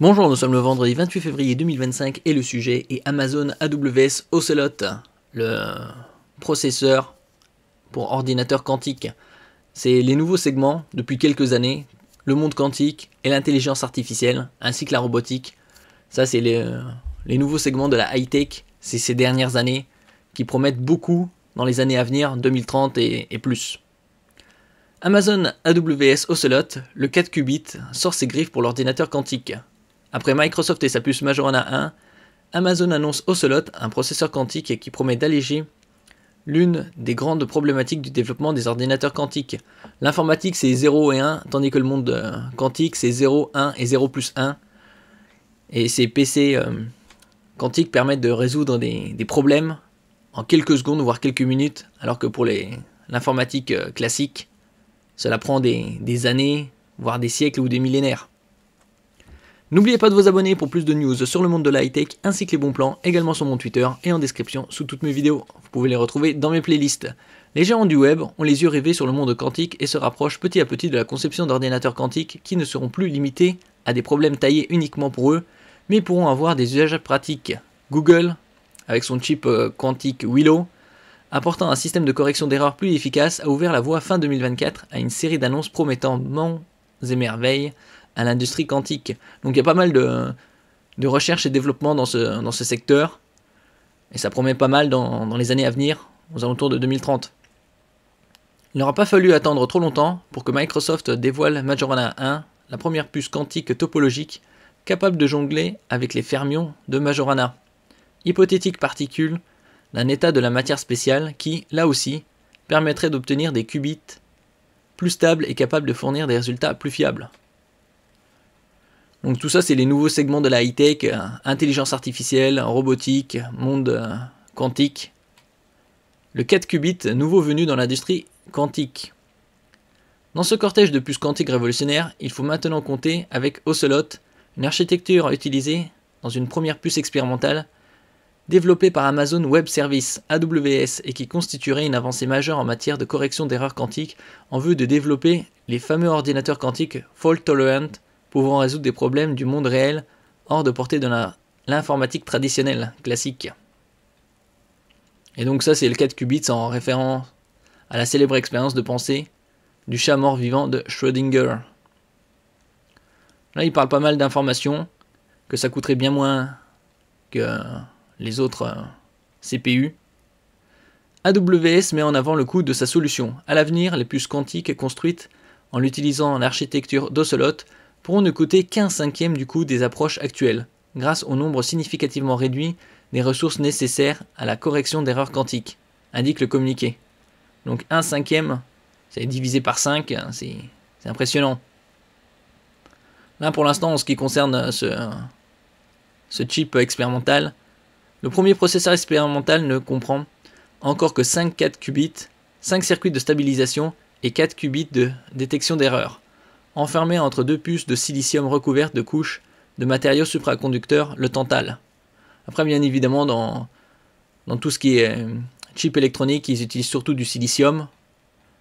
Bonjour, nous sommes le vendredi 28 février 2025 et le sujet est Amazon AWS Ocelot, le processeur pour ordinateur quantique. C'est les nouveaux segments depuis quelques années, le monde quantique et l'intelligence artificielle, ainsi que la robotique. Ça, c'est les nouveaux segments de la high-tech ces dernières années qui promettent beaucoup dans les années à venir, 2030 et plus. Amazon AWS Ocelot, le 4 qubits, sort ses griffes pour l'ordinateur quantique. Après Microsoft et sa puce Majorana 1, Amazon annonce Ocelot, un processeur quantique qui promet d'alléger l'une des grandes problématiques du développement des ordinateurs quantiques. L'informatique c'est 0 et 1, tandis que le monde quantique c'est 0, 1 et 0 plus 1. Et ces PC quantiques permettent de résoudre des problèmes en quelques secondes, voire quelques minutes, alors que pour l'informatique classique, cela prend des années, voire des siècles ou des millénaires. N'oubliez pas de vous abonner pour plus de news sur le monde de la high-tech ainsi que les bons plans, également sur mon Twitter et en description sous toutes mes vidéos. Vous pouvez les retrouver dans mes playlists. Les géants du web ont les yeux rivés sur le monde quantique et se rapprochent petit à petit de la conception d'ordinateurs quantiques qui ne seront plus limités à des problèmes taillés uniquement pour eux, mais pourront avoir des usages pratiques. Google, avec son chip quantique Willow, apportant un système de correction d'erreurs plus efficace, a ouvert la voie fin 2024 à une série d'annonces promettant monts et merveilles à l'industrie quantique. Donc il y a pas mal de recherche et développement dans ce secteur, et ça promet pas mal dans les années à venir, aux alentours de 2030. Il n'aura pas fallu attendre trop longtemps pour que Microsoft dévoile Majorana 1, la première puce quantique topologique capable de jongler avec les fermions de Majorana, hypothétiques particules d'un état de la matière spéciale qui, là aussi, permettrait d'obtenir des qubits plus stables et capables de fournir des résultats plus fiables. Donc tout ça, c'est les nouveaux segments de la high-tech, intelligence artificielle, robotique, monde quantique. Le 4 qubits, nouveau venu dans l'industrie quantique. Dans ce cortège de puces quantiques révolutionnaires, il faut maintenant compter avec Ocelot, une architecture utilisée dans une première puce expérimentale, développée par Amazon Web Services, AWS, et qui constituerait une avancée majeure en matière de correction d'erreurs quantiques en vue de développer les fameux ordinateurs quantiques fault-tolerant, pouvant résoudre des problèmes du monde réel hors de portée de l'informatique traditionnelle, classique. Et donc ça c'est le 4 qubits en référence à la célèbre expérience de pensée du chat mort-vivant de Schrödinger. Là il parle pas mal d'informations, que ça coûterait bien moins que les autres CPU. AWS met en avant le coût de sa solution. À l'avenir, les puces quantiques construites en l'utilisant en architecture d'Ocelot pourront ne coûter qu'un cinquième du coût des approches actuelles, grâce au nombre significativement réduit des ressources nécessaires à la correction d'erreurs quantiques, indique le communiqué. Donc un cinquième, c'est divisé par 5, c'est impressionnant. Là pour l'instant, en ce qui concerne ce chip expérimental, le premier processeur expérimental ne comprend encore que 5 4 qubits, 5 circuits de stabilisation et 4 qubits de détection d'erreurs, enfermés entre deux puces de silicium recouvertes de couches de matériaux supraconducteurs, le tantal. Après, bien évidemment, dans tout ce qui est chip électronique, ils utilisent surtout du silicium.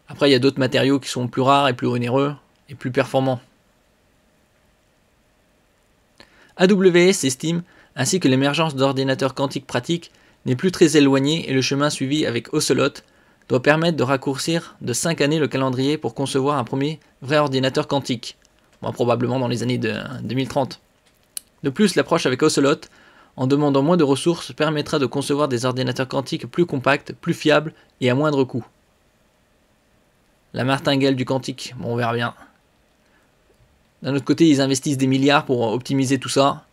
Après, il y a d'autres matériaux qui sont plus rares et plus onéreux et plus performants. AWS estime ainsi que l'émergence d'ordinateurs quantiques pratiques n'est plus très éloignée et le chemin suivi avec Ocelot doit permettre de raccourcir de 5 années le calendrier pour concevoir un premier vrai ordinateur quantique, probablement dans les années 2030. De plus, l'approche avec Ocelot, en demandant moins de ressources, permettra de concevoir des ordinateurs quantiques plus compacts, plus fiables et à moindre coût. La martingale du quantique, on verra bien. D'un autre côté, ils investissent des milliards pour optimiser tout ça.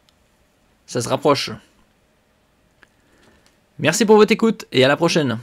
Ça se rapproche. Merci pour votre écoute et à la prochaine.